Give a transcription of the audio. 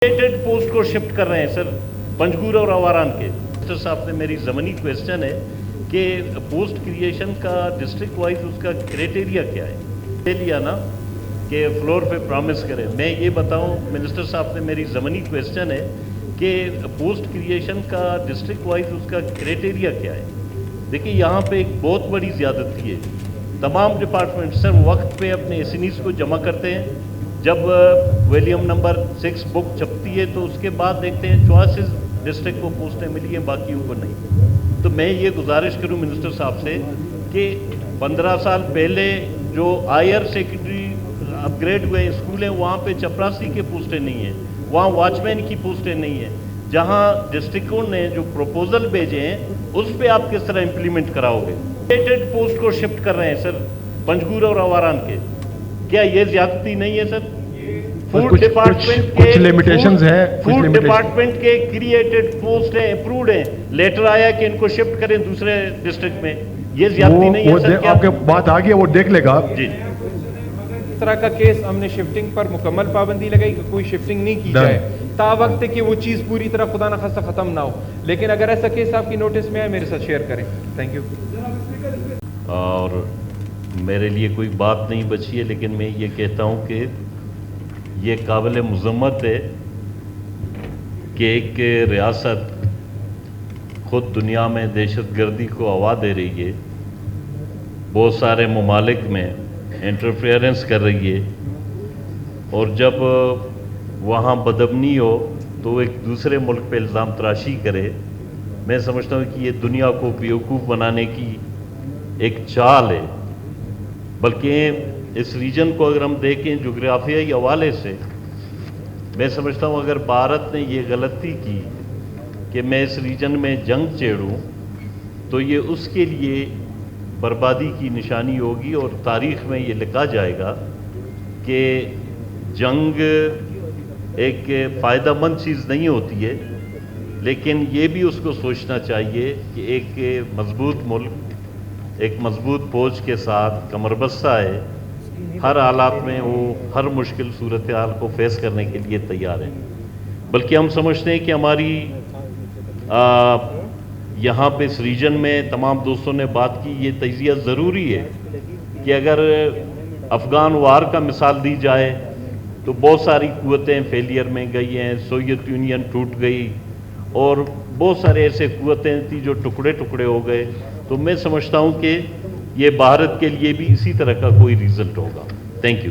Post को shift कर रहे हैं सर पंजगुर और आवारान के। मिनिस्टर साहब से मेरी ज़मीनी क्वेश्चन है कि पोस्ट क्रिएशन का डिस्ट्रिक्ट वाइज उसका क्राइटेरिया क्या है, ले लिया ना कि फ्लोर पे प्रॉमिस करें। मैं ये बताऊं, मिनिस्टर साहब से मेरी ज़मीनी क्वेश्चन है कि पोस्ट क्रिएशन का डिस्ट्रिक्ट वाइज उसका क्राइटेरिया क्या है। देखिए यहाँ पे एक बहुत बड़ी ज़्यादती है, तमाम डिपार्टमेंट सर वक्त पे अपने एसएनईज को जमा करते हैं। जब वॉल्यूम नंबर 6 बुक छपती है तो उसके बाद देखते हैं 84 डिस्ट्रिक्ट को पोस्टें मिली हैं, बाकियों को नहीं। तो मैं ये गुजारिश करूं मिनिस्टर साहब से कि 15 साल पहले जो हायर सेकेंडरी अपग्रेड हुए स्कूल हैं वहाँ पे चपरासी के पोस्टें नहीं हैं, वहाँ वॉचमैन की पोस्टें नहीं हैं। जहाँ डिस्ट्रिक्टों ने जो प्रपोजल भेजे हैं उस पर आप किस तरह इम्प्लीमेंट कराओगे। पोस्ट को शिफ्ट कर रहे हैं सर पंजगुर और आवारान के, क्या ये ज्यादती नहीं है सर? फूड डिपार्टमेंट के कुछ लिमिटेशंस है, फूड डिपार्टमेंट के क्रिएटेड पोस्ट है, अप्रूव्ड है, लेटर आया कि इनको शिफ्ट करें दूसरे डिस्ट्रिक्ट में, ये ज्यादती नहीं है सर? क्या आपके बात आ गई, वो देख लेगा जी। इस तरह का केस हमने शिफ्टिंग पर मुकम्मल पाबंदी लगाई कि कोई शिफ्टिंग नहीं की जाए ता वक्त कि वो चीज़ पूरी तरह खुदा न खास्ता ख़त्म ना हो। लेकिन अगर ऐसा केस आपकी नोटिस में आए मेरे साथ शेयर करें। Thank you. और मेरे लिए कोई बात नहीं बची है, लेकिन मैं ये कहता हूँ कि ये काबिल मज़म्मत है कि एक रियासत खुद दुनिया में दहशतगर्दी को हवा दे रही है, बहुत सारे ममालिक में इंटरफेरेंस कर रही है, और जब वहाँ बदअमनी हो तो एक दूसरे मुल्क पे इल्ज़ाम तराशी करे। मैं समझता हूँ कि ये दुनिया को बेवकूफ़ बनाने की एक चाल है। बल्कि इस रीजन को अगर हम देखें जोग्राफियाई हवाले से, मैं समझता हूँ अगर भारत ने ये गलती की कि मैं इस रीजन में जंग छेड़ूं तो ये उसके लिए बर्बादी की निशानी होगी, और तारीख़ में ये लिखा जाएगा कि जंग एक फ़ायदेमंद चीज़ नहीं होती है। लेकिन ये भी उसको सोचना चाहिए कि एक मज़बूत मुल्क एक मजबूत फौज के साथ कमरबस्ता है, हर हालात में वो हर मुश्किल सूरत हाल को फेस करने के लिए तैयार है। बल्कि हम समझते हैं कि हमारी यहाँ पे इस रीजन में तमाम दोस्तों ने बात की, ये तजिया ज़रूरी है कि अगर अफ़गान वार का मिसाल दी जाए तो बहुत सारी क़ुव्वतें फेलियर में गई हैं, सोवियत यूनियन टूट गई और बहुत सारे ऐसे क़ुव्वतें थी जो टुकड़े टुकड़े हो गए। तो मैं समझता हूँ कि ये भारत के लिए भी इसी तरह का कोई रिज़ल्ट होगा। Thank you.